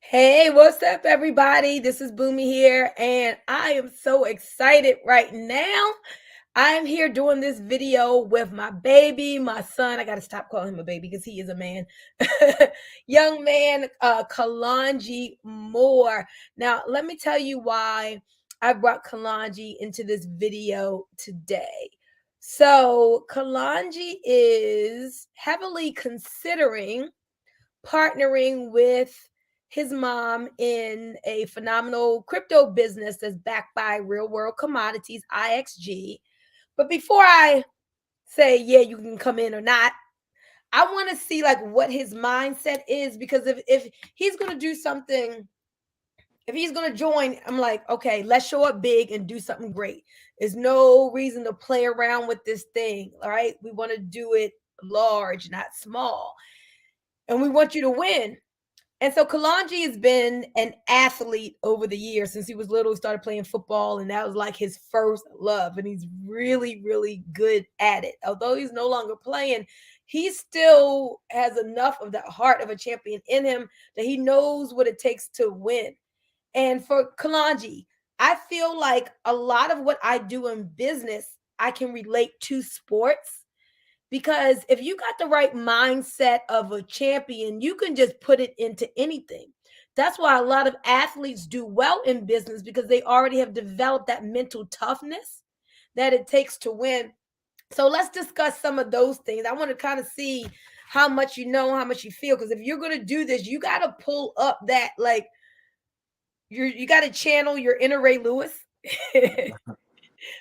Hey, what's up, everybody? This is Boomy here, and I am so excited right now. I'm here doing this video with my baby, my son. I got to stop calling him a baby because he is a man. Young man, Kalanji Moore. Now, let me tell you why I brought Kalanji into this video today. So, Kalanji is heavily considering partnering with his mom in a phenomenal crypto business that's backed by Real World Commodities, IXG. But before I say, yeah, you can come in or not, I want to see like what his mindset is, because if he's going to do something, if he's going to join, I'm like, okay, let's show up big and do something great. There's no reason to play around with this thing. All right. We want to do it large, not small. And we want you to win. And so Kalanji has been an athlete over the years. Since he was little, he started playing football, and that was like his first love. And he's really, really good at it. Although he's no longer playing, he still has enough of the heart of a champion in him that he knows what it takes to win. And for Kalanji, I feel like a lot of what I do in business, I can relate to sports, because if you got the right mindset of a champion, you can just put it into anything. That's why a lot of athletes do well in business, because they already have developed that mental toughness that it takes to win. So let's discuss some of those things. I want to kind of see how much you know, how much you feel, because if you're going to do this, you got to pull up that, like, you got to channel your inner Ray Lewis.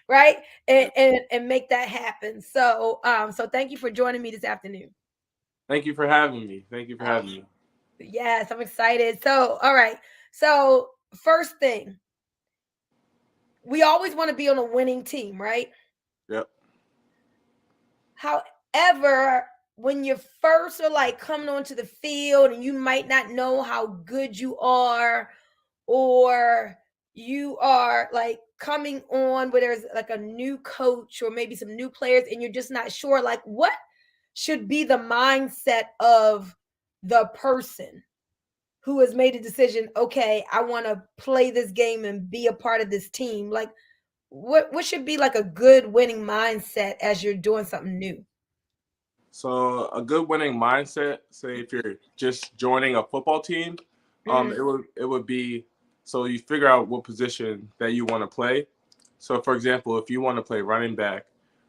Right, and make that happen. So thank you for joining me this afternoon. Thank you for having me. Thank you for Oh, having me. yes, I'm excited. So, all right. So, first thing, we always want to be on a winning team, right? Yep. However, when you first are like coming onto the field and you might not know how good you are, or you are like coming on where there's like a new coach or maybe some new players, and you're just not sure, like, what should be the mindset of the person who has made a decision, okay, I want to play this game and be a part of this team. Like, what should be like a good winning mindset as you're doing something new? So a good winning mindset, say if you're just joining a football team, Mm, it would be, so you figure out what position that you want to play. So for example, if you want to play running back,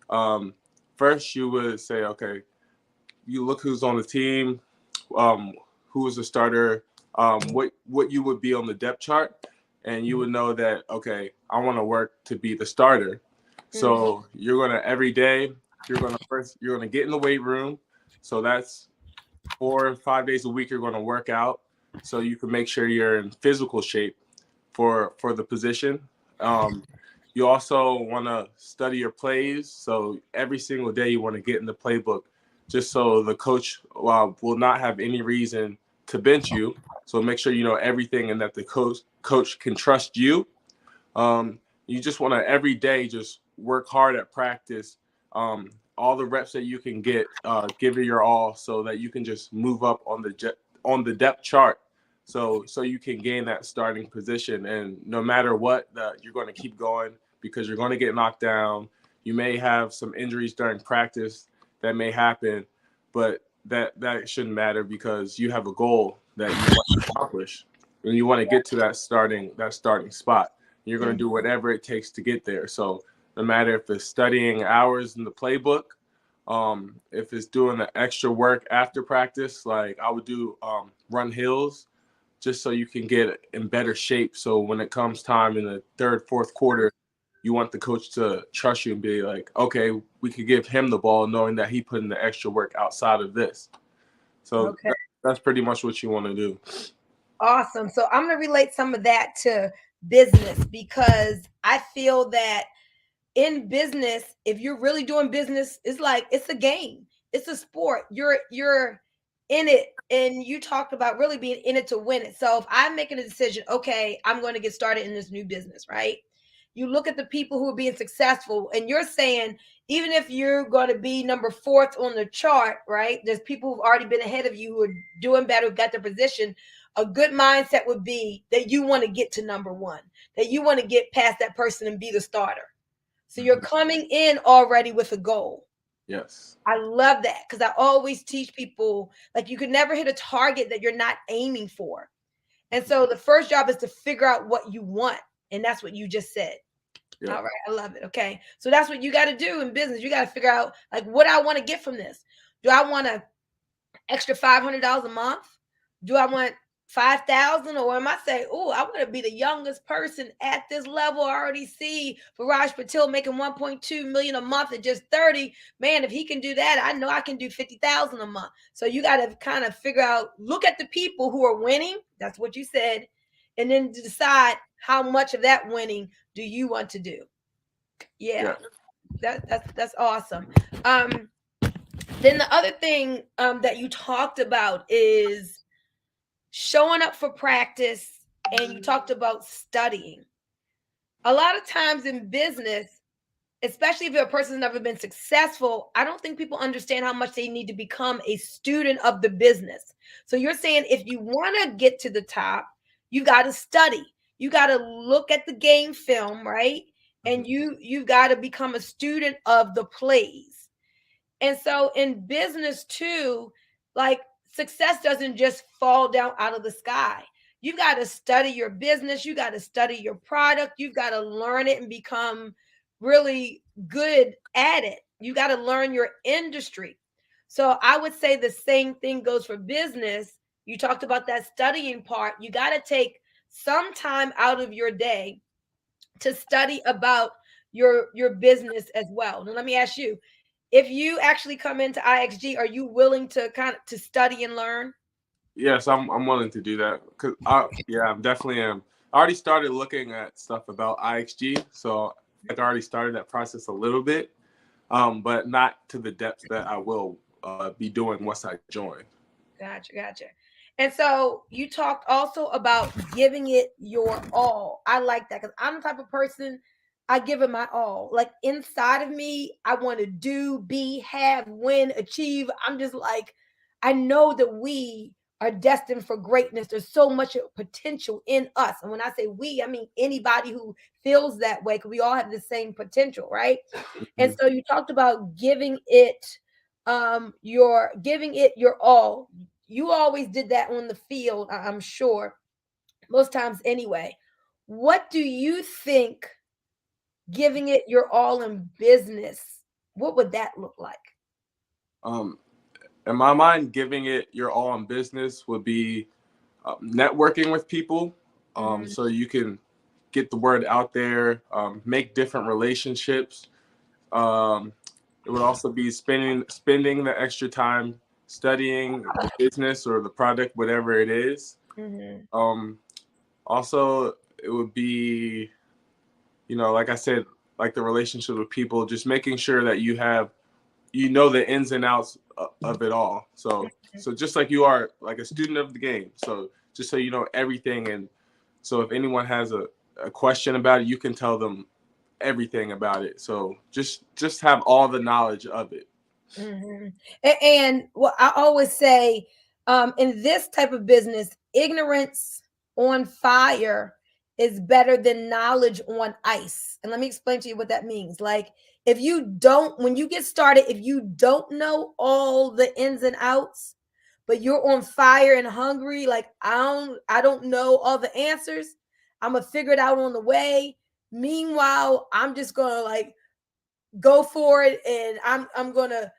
um, first you would say, okay, you look who's on the team, um, who is the starter, what you would be on the depth chart, and you would know that, okay, I want to work to be the starter. mm, So you're gonna every day you're gonna get in the weight room. So that's 4 or 5 days a week you're gonna work out so you can make sure you're in physical shape for the position. Um, you also want to study your plays. So every single day you want to get in the playbook, just so the coach will not have any reason to bench you. So make sure you know everything and that the coach can trust you. You just want to every day just work hard at practice. All the reps that you can get, give it your all, so that you can just move up on the depth chart, so you can gain that starting position. And no matter what, you're going to keep going, because you're going to get knocked down. You may have some injuries during practice that may happen, but that shouldn't matter, because you have a goal that you want to accomplish, and you want to get to that starting spot. You're going to do mm. whatever it takes to get there. So no matter if it's studying hours in the playbook, if it's doing the extra work after practice, like I would do, run hills, just so you can get in better shape. So when it comes time in the third, fourth quarter, you want the coach to trust you and be like, okay, we could give him the ball, knowing that he put in the extra work outside of this. So Okay, that's pretty much what you want to do. awesome. So I'm going to relate some of that to business, because I feel that in business, if you're really doing business, it's like it's a game, it's a sport. You're in it, and you talked about really being in it to win it. So if I'm making a decision, okay, I'm going to get started in this new business, right? you look at the people who are being successful, and you're saying, even if you're going to be number 4th on the chart, right? There's people who've already been ahead of you who are doing better, who've got their position. A good mindset would be that you want to get to number 1, that you want to get past that person and be the starter. So you're coming in already with a goal. Yes. I love that, because I always teach people, like, you can never hit a target that you're not aiming for. And so the first job is to figure out what you want. And that's what you just said. Yeah. All right. I love it. Okay. So that's what you got to do in business. You got to figure out, like, what I want to get from this. Do I want an extra $500 a month? Do I want 5,000? Or am I saying, oh, I want to be the youngest person at this level? I already see Viraj Patil making 1.2 million a month at just 30. Man, if he can do that, I know I can do 50,000 a month. So you got to kind of figure out, look at the people who are winning. That's what you said. And then decide how much of that winning do you want to do. Yeah. That's awesome. Then the other thing that you talked about is showing up for practice, and you talked about studying. A lot of times in business, especially if a person's never been successful, I don't think people understand how much they need to become a student of the business. So you're saying, if you want to get to the top, you got to study. You got to look at the game film, right? And you've got to become a student of the plays. And so in business too, like, success doesn't just fall down out of the sky. You've got to study your business. You got to study your product. You've got to learn it and become really good at it. You got to learn your industry. So I would say the same thing goes for business. You talked about that studying part. You got to take some time out of your day to study about your business as well. Now, let me ask you, if you actually come into IXG, are you willing to to study and learn? Yes, I'm willing to do that, because I'm definitely am. I already started looking at stuff about IXG, so I already started that process a little bit, but not to the depth that I will be doing once I join. Gotcha. And so you talked also about giving it your all. I like that, because I'm the type of person, I give it my all. Like, inside of me, I want to do, be, have, win, achieve. I'm just like, I know that we are destined for greatness. There's so much potential in us. And when I say we, I mean anybody who feels that way, because we all have the same potential, right? And so you talked about giving it your all. You always did that on the field, I'm sure, most times anyway. What do you think giving it your all in business, what would that look like? In my mind, giving it your all in business would be networking with people, so you can get the word out there, make different relationships. It would also be spending the extra time studying the business or the product, whatever it is. Also, it would be, like I said, like the relationship with people, just making sure that you have, the ins and outs of it all. So just like you are like a student of the game. So just so you know everything. And so if anyone has a question about it, you can tell them everything about it. So just have all the knowledge of it. And what I always say, in this type of business, ignorance on fire is better than knowledge on ice. And let me explain to you what that means. Like, when you get started, if you don't know all the ins and outs, but you're on fire and hungry, like, I don't know all the answers, I'm gonna figure it out on the way. Meanwhile, I'm just gonna, like, go for it, and I'm gonna,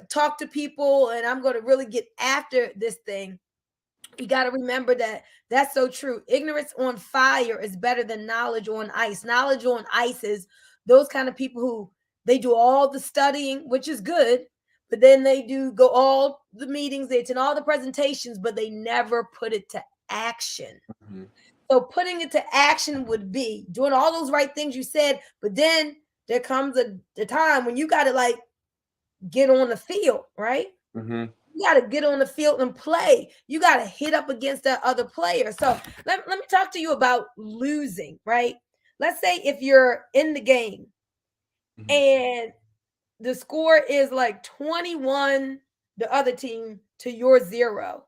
talk to people, and I'm gonna really get after this thing. You got to remember that that's so true. Ignorance on fire is better than knowledge on ice. Knowledge on ice is those kind of people who they do all the studying, which is good, but then they do go all the meetings, they attend all the presentations, but they never put it to action. So putting it to action would be doing all those right things you said, but then there comes the time when you got to, like, get on the field, right? You got to get on the field and play. You got to hit up against that other player. So let me talk to you about losing, right? let's say if you're in the game Mhm. and the score is like 21, the other team to your 0.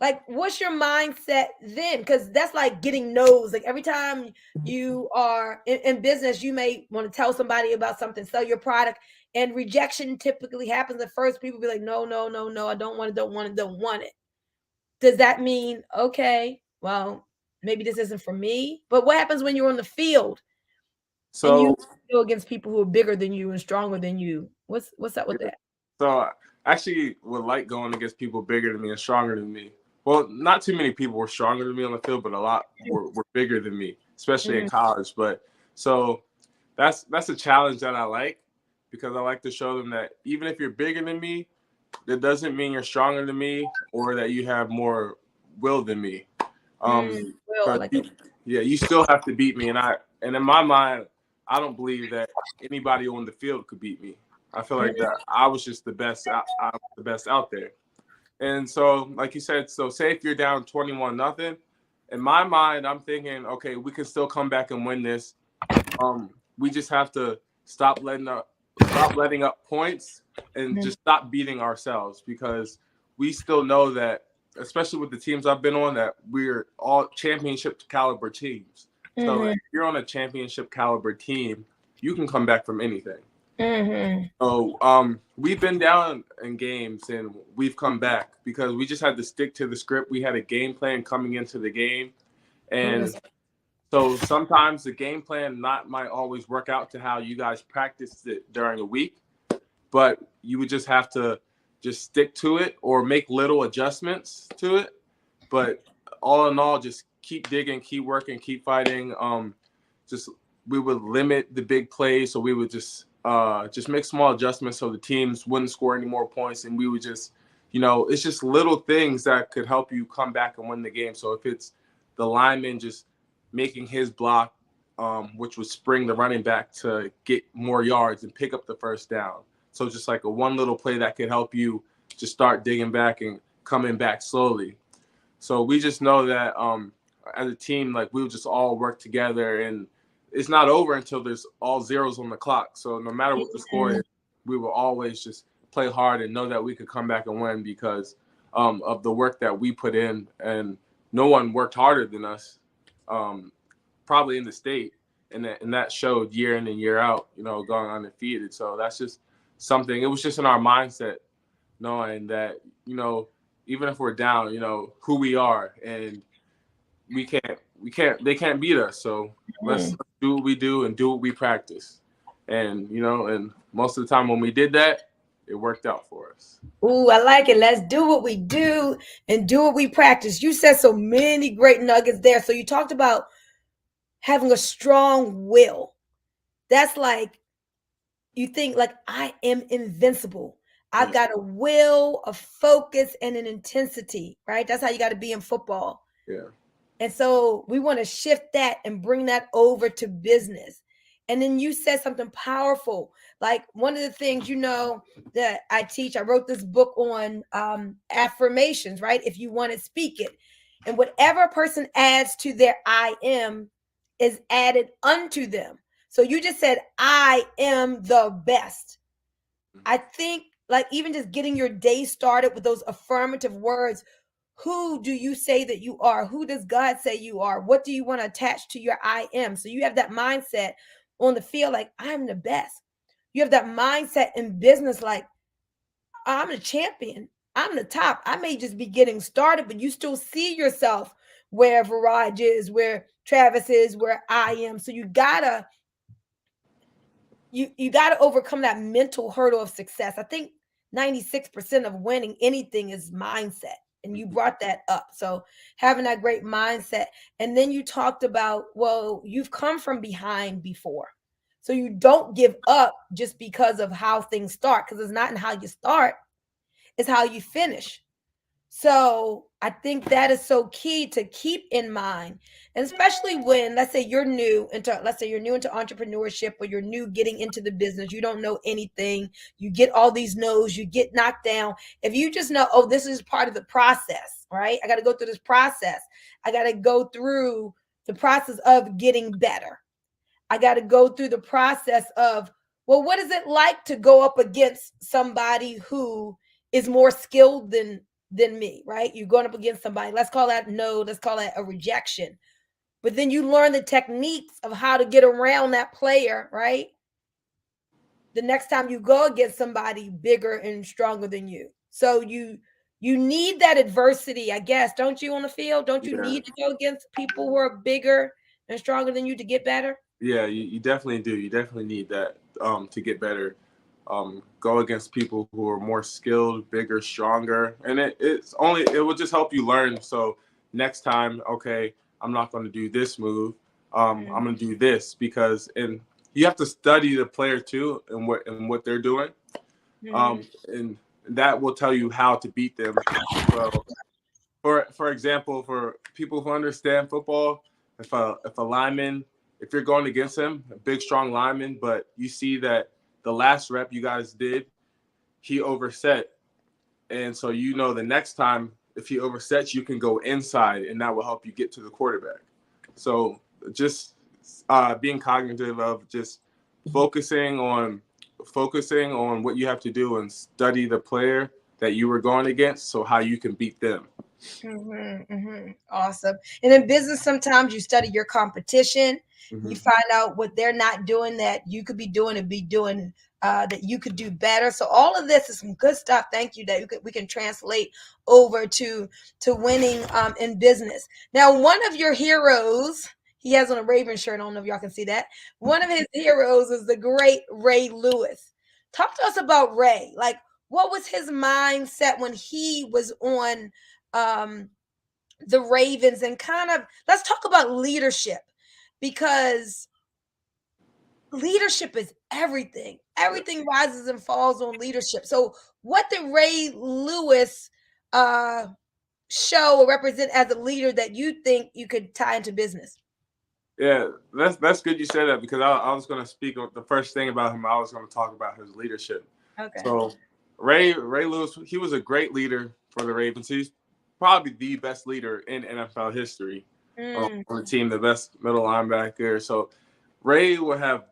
Like, what's your mindset then? Because that's like getting no's. Like every time you are in business, you may want to tell somebody about something, sell your product, and rejection typically happens at first. People be like, no, no, no, no, I don't want it, don't want it, don't want it. Does that mean, okay, well, maybe this isn't for me? But what happens when you're on the field and you So go against people who are bigger than you and stronger than you? What's up with that? So I actually would like going against people bigger than me and stronger than me. Well, not too many people were stronger than me on the field, but a lot were bigger than me, especially in Mm, college. But so that's a challenge that I like because I like to show them that even if you're bigger than me, that doesn't mean you're stronger than me or that you have more will than me. well, I But like you, that. yeah, you still have to beat me, and in my mind, I don't believe that anybody on the field could beat me. I feel like that I was just the best. I was the best out there. And so, like you said, so say if you're down 21-0, in my mind, I'm thinking, okay, we can still come back and win this. We just have to stop letting up points and Mhm, just stop beating ourselves because we still know that, especially with the teams I've been on, that we're all championship caliber teams. So mhm, if you're on a championship caliber team, you can come back from anything. mhm, So we've been down in games and we've come back because we just had to stick to the script. We had a game plan coming into the game, mhm, and so sometimes the game plan might always work out to how you guys practiced it during the week, but you would just have to just stick to it or make little adjustments to it. But all in all, just keep digging, keep working, keep fighting. Just we would limit the big plays, so we would just make small adjustments so the teams wouldn't score any more points, and we would just, it's just little things that could help you come back and win the game. So if it's the lineman just making his block, which would spring the running back to get more yards and pick up the first down. So just like a one little play that could help you just start digging back and coming back slowly. So we just know that as a team, like we'll just all work together, and it's not over until there's all zeros on the clock. So no matter what the score is, we will always just play hard and know that we could come back and win because of the work that we put in, and no one worked harder than us, probably in the state, and that showed year in and year out. Going undefeated. So that's just something. It was just in our mindset, knowing that even if we're down, who we are, and they can't beat us. So let's mhm. do what we do and do what we practice. And and most of the time when we did that, it worked out for us. Ooh, I like it. Let's do what we do and do what we practice. You said so many great nuggets there. So you talked about having a strong will. That's like you think like I am invincible. I've Yeah. got a will, a focus, and an intensity, right? That's how you got to be in football. Yeah. And so we want to shift that and bring that over to business. And then you said something powerful. Like one of the things, that I teach, I wrote this book on affirmations, right? If you want to speak it. And whatever a person adds to their I am is added unto them. So you just said, I am the best. I think like even just getting your day started with those affirmative words. Who do you say that you are? Who does God say you are? What do you want to attach to your I am? So you have that mindset on the field, like I'm the best. You have that mindset in business, like I'm a champion. I'm the top. I may just be getting started, but you still see yourself where Viraj is, where Travis is, where I am. So you gotta overcome that mental hurdle of success. I think 96% of winning anything is mindset. And you brought that up. So having that great mindset. And then you talked about, well, you've come from behind before. So you don't give up just because of how things start, because it's not in how you start, it's how you finish. So I think that is so key to keep in mind. And especially when, let's say you're new into entrepreneurship, or you're new getting into the business, you don't know anything, you get all these no's, you get knocked down. If you just know, oh, this is part of the process, right? I got to go through this process. I got to go through the process of getting better. I got to go through the process of, well, what is it like to go up against somebody who is more skilled than me, right? You're going up against somebody. Let's call that no, let's call that a rejection. But then you learn the techniques of how to get around that player, right? The next time you go against somebody bigger and stronger than you. So you need that adversity, I guess, don't you, on the field? Don't you need to go against people who are bigger and stronger than you to get better? Yeah, you definitely do. You definitely need that to get better. Go against people who are more skilled, bigger, stronger, and it will just help you learn. So next time, okay, I'm not going to do this move. I'm going to do this because you have to study the player too and what they're doing, and that will tell you how to beat them. So, for example, for people who understand football, if a lineman, if you're going against him, a big strong lineman, but you see that the last rep you guys did, he overset, and so the next time if he oversets, you can go inside, and that will help you get to the quarterback. So just being cognitive of just focusing on what you have to do and study the player that you were going against, so how you can beat them. Awesome. And in business, sometimes you study your competition. You find out what they're not doing that you could be doing and be doing that you could do better. So all of this is some good stuff. Thank you, that we can translate over to winning in business. Now, one of your heroes, he has on a Raven shirt. I don't know if y'all can see that. One of his heroes is the great Ray Lewis. Talk to us about Ray. Like, what was his mindset when he was on the Ravens, and kind of let's talk about leadership, because leadership is everything. Everything rises and falls on leadership. So what did Ray Lewis show or represent as a leader that you think you could tie into business? Yeah, that's good you said that, because I was going to speak on the first thing about him. I was going to talk about his leadership. Okay. So Ray Lewis, he was a great leader for the Ravens. He's probably the best leader in NFL history on the team, the best middle linebacker. So Ray would have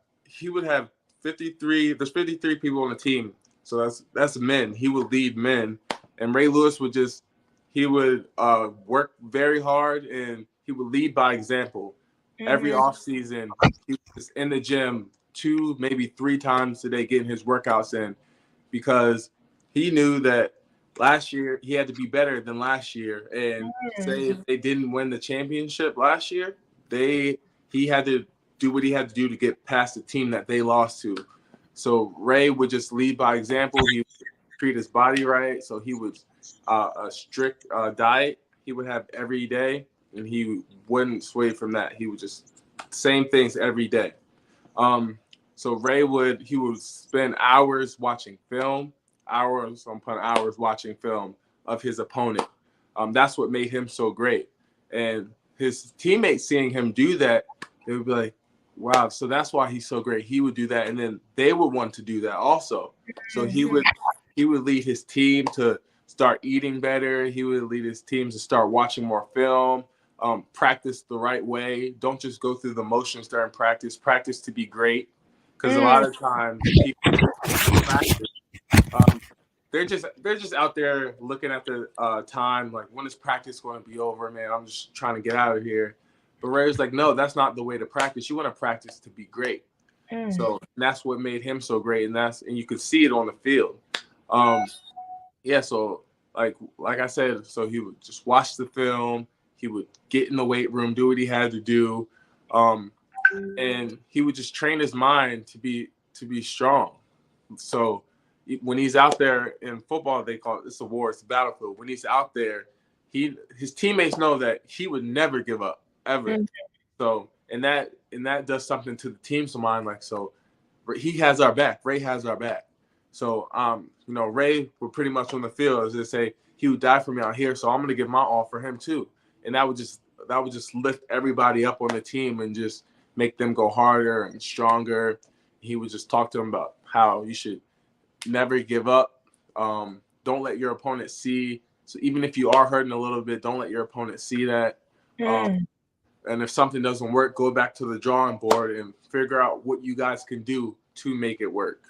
53. There's 53 people on the team, so that's men. He would lead men, and Ray Lewis would work very hard, and he would lead by example. Every offseason, he was in the gym 2, maybe 3 times a day getting his workouts in, because he knew that last year he had to be better than last year. And say if they didn't win the championship last year, he had to do what he had to do to get past the team that they lost to. So Ray would just lead by example. He would treat his body right. So he would a strict diet he would have every day, and he wouldn't sway from that. He would just same things every day. So Ray would spend hours watching film, hours watching film of his opponent. That's what made him so great. And his teammates seeing him do that, they would be like, wow, so that's why he's so great. He would do that, and then they would want to do that also. So he would lead his team to start eating better. He would lead his teams to start watching more film, practice the right way. Don't just go through the motions during practice. Practice to be great. Because a lot of times people practice, they're just out there looking at the time, like, when is practice going to be over, man? I'm just trying to get out of here. But Ray's like, no, that's not the way to practice. You want to practice to be great. So that's what made him so great, and you could see it on the field. So like I said, so he would just watch the film. He would get in the weight room, do what he had to do. And he would just train his mind to be strong. So when he's out there in football, they call it's a war, it's a battlefield. When he's out there, his teammates know that he would never give up, ever. So and that does something to the team's mind. Like, so he has our back. Ray has our back. So Ray would pretty much on the field, as they say, he would die for me out here. So I'm gonna give my all for him too. And that would just lift everybody up on the team and just make them go harder and stronger. He would just talk to them about how you should never give up. Don't let your opponent see. So even if you are hurting a little bit, don't let your opponent see that. And if something doesn't work, go back to the drawing board and figure out what you guys can do to make it work.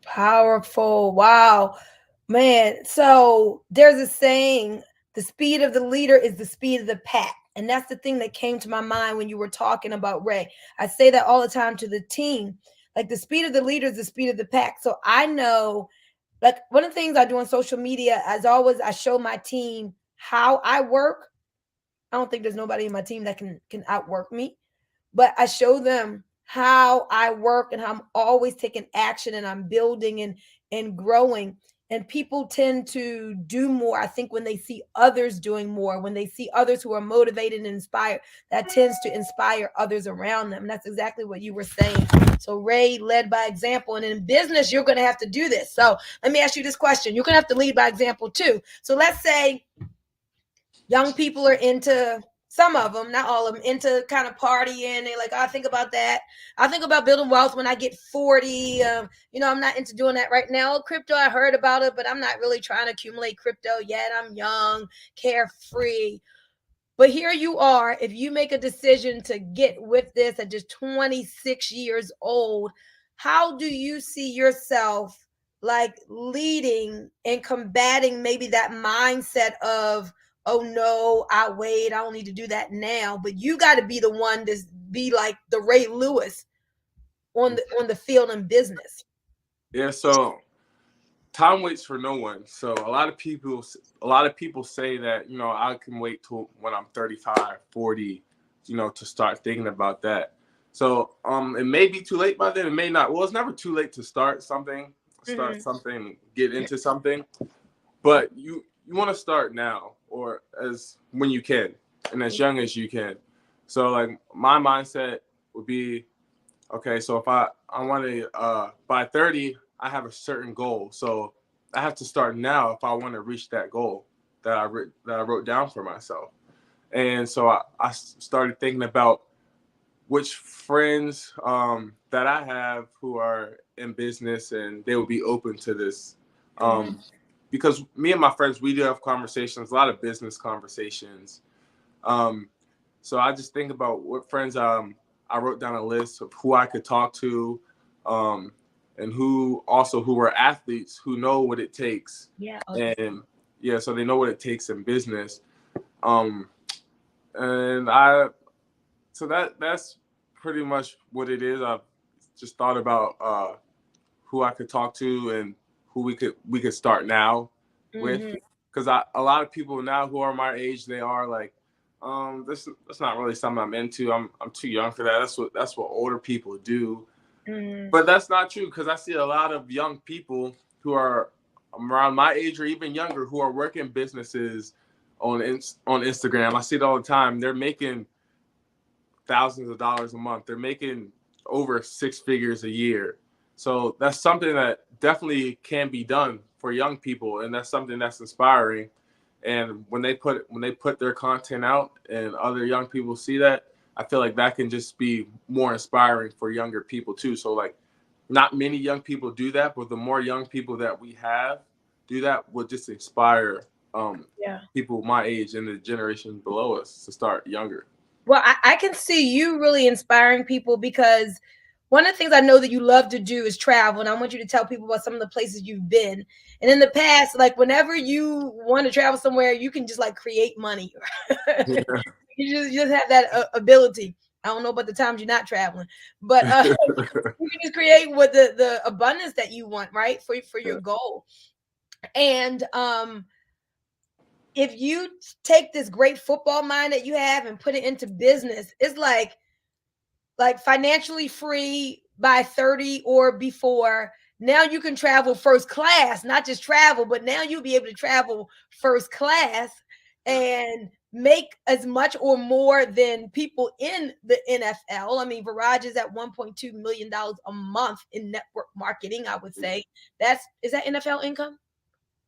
Powerful. Wow. Man, so there's a saying, the speed of the leader is the speed of the pack. And that's the thing that came to my mind when you were talking about Ray. I say that all the time to the team. Like, the speed of the leader is the speed of the pack. So I know, like, one of the things I do on social media, as always, I show my team how I work. I don't think there's nobody in my team that can outwork me, but I show them how I work and how I'm always taking action and I'm building and growing. And people tend to do more, I think, when they see others doing more, when they see others who are motivated and inspired, that tends to inspire others around them. And that's exactly what you were saying. So Ray led by example. And in business, you're going to have to do this. So let me ask you this question. You're going to have to lead by example too. So let's say young people are into, some of them, not all of them, into kind of partying. They're like, I think about that. I think about building wealth when I get 40. I'm not into doing that right now. Crypto, I heard about it, but I'm not really trying to accumulate crypto yet. I'm young, carefree. But here you are, if you make a decision to get with this at just 26 years old, how do you see yourself like leading and combating maybe that mindset of, oh no, I'll wait, I don't need to do that now. But you got to be the one to be like the Ray Lewis on the field in business. Yeah, so time waits for no one. So a lot of people say that, I can wait till when I'm 35, 40, to start thinking about that. So it may be too late by then, it may not. Well, it's never too late to start something, get into something. But you want to start now, or as when you can, and as young as you can. So like my mindset would be, okay, so if I want to by 30, I have a certain goal. So I have to start now if I want to reach that goal that I wrote down for myself. And so I started thinking about which friends that I have who are in business and they will be open to this. Because me and my friends, we do have conversations, a lot of business conversations. So I just think about what friends, I wrote down a list of who I could talk to, and who were athletes who know what it takes. Yeah. And so they know what it takes in business. So that's pretty much what it is. I've just thought about who I could talk to and who we could start now with, because a lot of people now who are my age, they are like, that's not really something I'm into. I'm too young for that. That's what older people do. But that's not true, because I see a lot of young people who are around my age or even younger who are working businesses on Instagram. I see it all the time. They're making thousands of dollars a month. They're making over 6 figures a year. So that's something that definitely can be done for young people, and that's something that's inspiring. And when they put their content out and other young people see that, I feel like that can just be more inspiring for younger people too. So like, not many young people do that, but the more young people that we have do that will just inspire people my age and the generation below us to start younger. Well, I can see you really inspiring people, because one of the things I know that you love to do is travel. And I want you to tell people about some of the places you've been. And in the past, like whenever you want to travel somewhere, you can just like create money. Yeah. You just have that ability. I don't know about the times you're not traveling, but you can just create what the abundance that you want, right? For your goal. And if you take this great football mind that you have and put it into business, it's like financially free by 30 or before. Now you can travel first class, not just travel, but now you'll be able to travel first class and make as much or more than people in the NFL. I mean, Viraj is at $1.2 million a month in network marketing, I would say. Is that NFL income?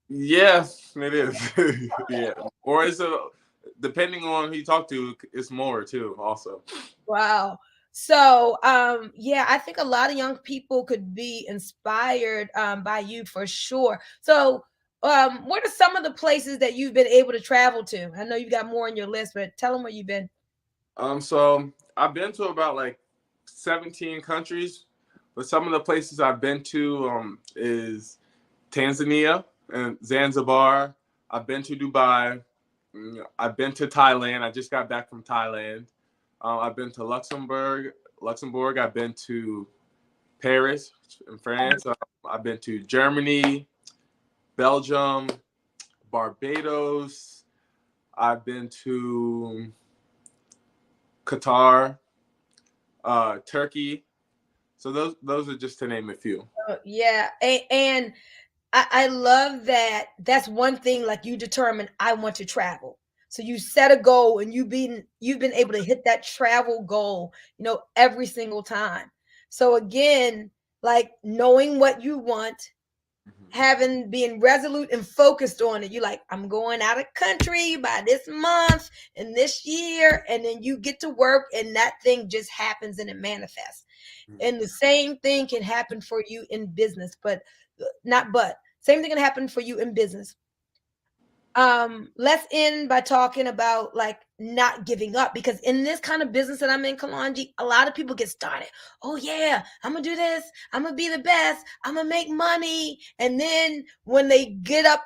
Yes, it is. Yeah. Or depending on who you talk to, it's more too also. Wow. So, I think a lot of young people could be inspired by you for sure. So, what are some of the places that you've been able to travel to? I know you've got more on your list, but tell them where you've been. So I've been to about like 17 countries, but some of the places I've been to is Tanzania and Zanzibar. I've been to Dubai. I've been to Thailand. I just got back from Thailand. I've been to Luxembourg. I've been to Paris in France. I've been to Germany, Belgium, Barbados. I've been to Qatar, Turkey. So those are just to name a few. Yeah, and I love that. That's one thing. Like, you determine, I want to travel. So you set a goal, and you've been able to hit that travel goal, every single time. So again, like, knowing what you want, being resolute and focused on it. You're like, I'm going out of country by this month and this year, and then you get to work, and that thing just happens and it manifests. And the same thing can happen for you in business, same thing can happen for you in business. Let's end by talking about, like, not giving up, because in this kind of business that I'm in, Kalonji, a lot of people get started. Oh yeah, I'm gonna do this, I'm gonna be the best, I'm gonna make money. And then when they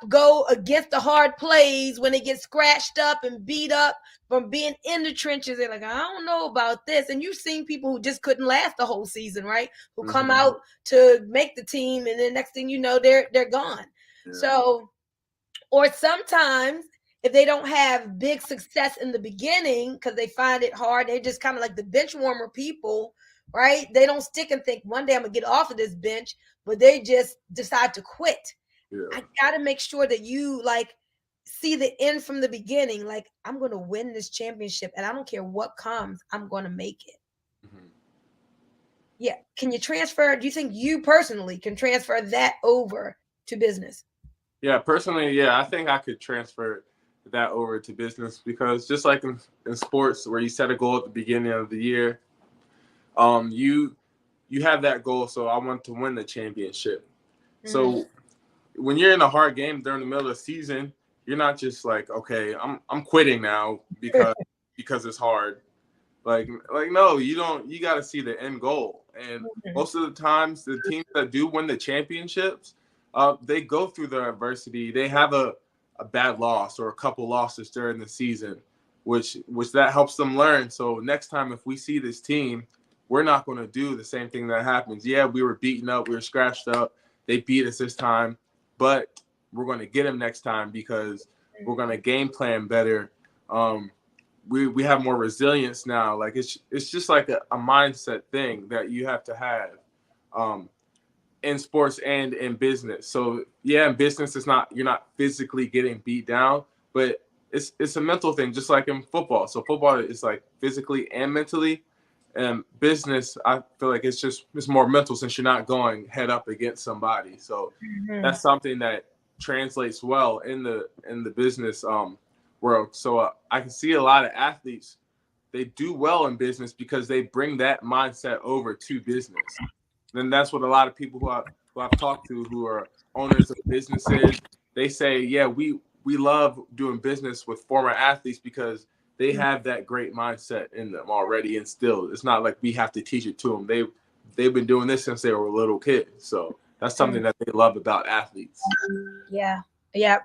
go against the hard plays, when they get scratched up and beat up from being in the trenches, they're like, I don't know about this. And you've seen people who just couldn't last the whole season, right? Who come out to make the team, and then next thing you know, they're gone. Yeah. So, or sometimes if they don't have big success in the beginning because they find it hard, they're just kind of like the bench warmer people, right? They don't stick and think, one day I'm gonna get off of this bench, but they just decide to quit. Yeah. I gotta make sure that you, like, see the end from the beginning. Like, I'm gonna win this championship, and I don't care what comes, I'm gonna make it. Yeah. Can you transfer? Do you think you personally can transfer that over to business? Yeah, personally, yeah, I think I could transfer that over to business, because just like in sports, where you set a goal at the beginning of the year, you have that goal. So I want to win the championship. So when you're in a hard game during the middle of the season, you're not just like, okay, I'm quitting now because it's hard. Like no, you don't. You got to see the end goal. And most of the times, the teams that do win the championships, they go through the adversity. They have a bad loss or a couple losses during the season, which that helps them learn. So next time, if we see this team, we're not going to do the same thing that happens. Yeah, we were beaten up, we were scratched up. They beat us this time, but we're going to get them next time because we're going to game plan better. We have more resilience now. Like, it's just like a mindset thing that you have to have in sports and in business. So yeah, in business, you're not physically getting beat down, but it's a mental thing, just like in football. So football is like physically and mentally, and business, I feel like it's more mental, since you're not going head up against somebody. So that's something that translates well in the business world. So I can see a lot of athletes, they do well in business because they bring that mindset over to business. Then that's what a lot of people who I've talked to, who are owners of businesses, they say, yeah, we love doing business with former athletes because they have that great mindset in them already instilled. It's not like we have to teach it to them. They've been doing this since they were little kids. So that's something that they love about athletes. Yeah. I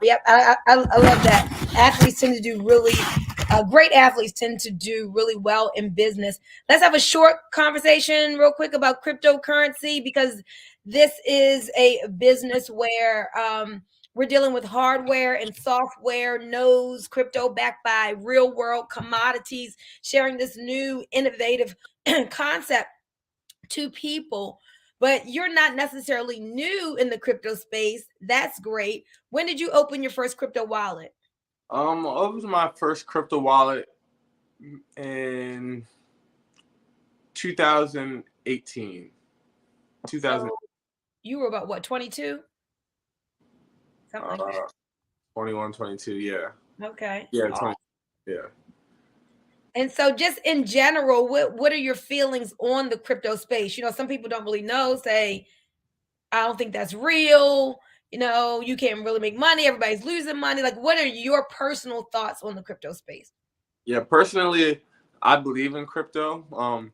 love that. Athletes tend to do great athletes tend to do really well in business. Let's have a short conversation real quick about cryptocurrency, because this is a business where we're dealing with hardware and software nodes, crypto backed by real world commodities, sharing this new innovative concept to people. But you're not necessarily new in the crypto space. That's great. When did you open your first crypto wallet? I opened my first crypto wallet in 2018. So you were about what, 22? Something like that. 21, 22, yeah. Okay. Yeah, 20, yeah. And so just in general, what are your feelings on the crypto space? Some people don't really know, say, I don't think that's real. You can't really make money. Everybody's losing money. Like, what are your personal thoughts on the crypto space? Yeah, personally, I believe in crypto.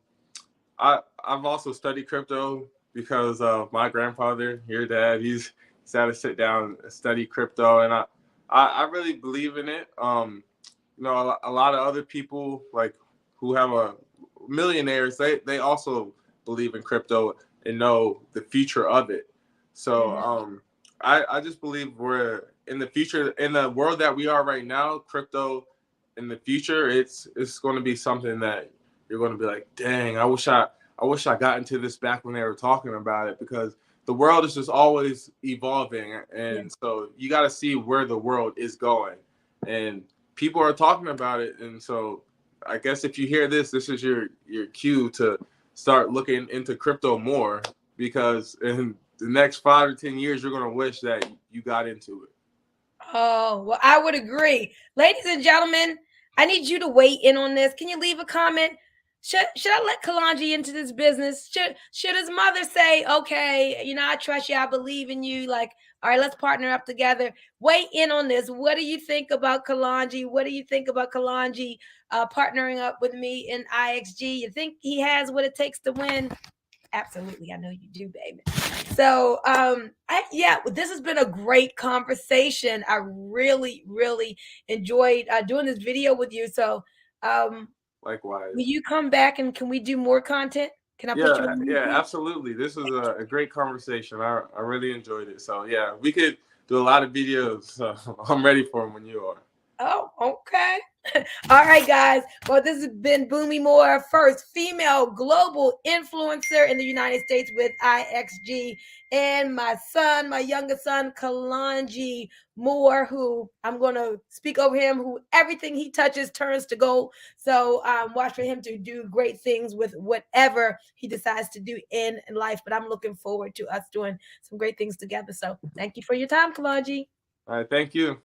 I've also studied crypto because of my grandfather, your dad. He's had to sit down and study crypto, and I really believe in it. You know, a lot of other people like who have a millionaires, they also believe in crypto and know the future of it. So I just believe we're in the future, in the world that we are right now. Crypto in the future, it's going to be something that you're going to be like, dang, I wish I got into this back when they were talking about it, because the world is just always evolving, and so you got to see where the world is going, and people are talking about it. And so I guess if you hear this is your cue to start looking into crypto more, because in the next 5 to 10 years, you're going to wish that you got into it. Oh, well, I would agree. Ladies and gentlemen, I need you to weigh in on this. Can you leave a comment? Should I let Kalonji into this business? Should his mother say, okay, you know, I trust you, I believe in you, like, all right, let's partner up together. Weigh in on this. What do you think about Kalonji? What do you think about Kalonji partnering up with me in IXG? You think he has what it takes to win? Absolutely, I know you do, baby. So this has been a great conversation. I really enjoyed doing this video with you. So Likewise. will you come back and can we do more content? Can I put you on? Yeah, absolutely. This was a great conversation. I really enjoyed it. So yeah, we could do a lot of videos. I'm ready for them when you are. Oh, okay. All right, guys. Well, this has been Boomy Moore, first female global influencer in the United States with IXG, and my son, my youngest son, Kalonji Moore, who I'm going to speak over him, who everything he touches turns to gold. So watch for him to do great things with whatever he decides to do in life. But I'm looking forward to us doing some great things together. So thank you for your time, Kalonji. All right, thank you.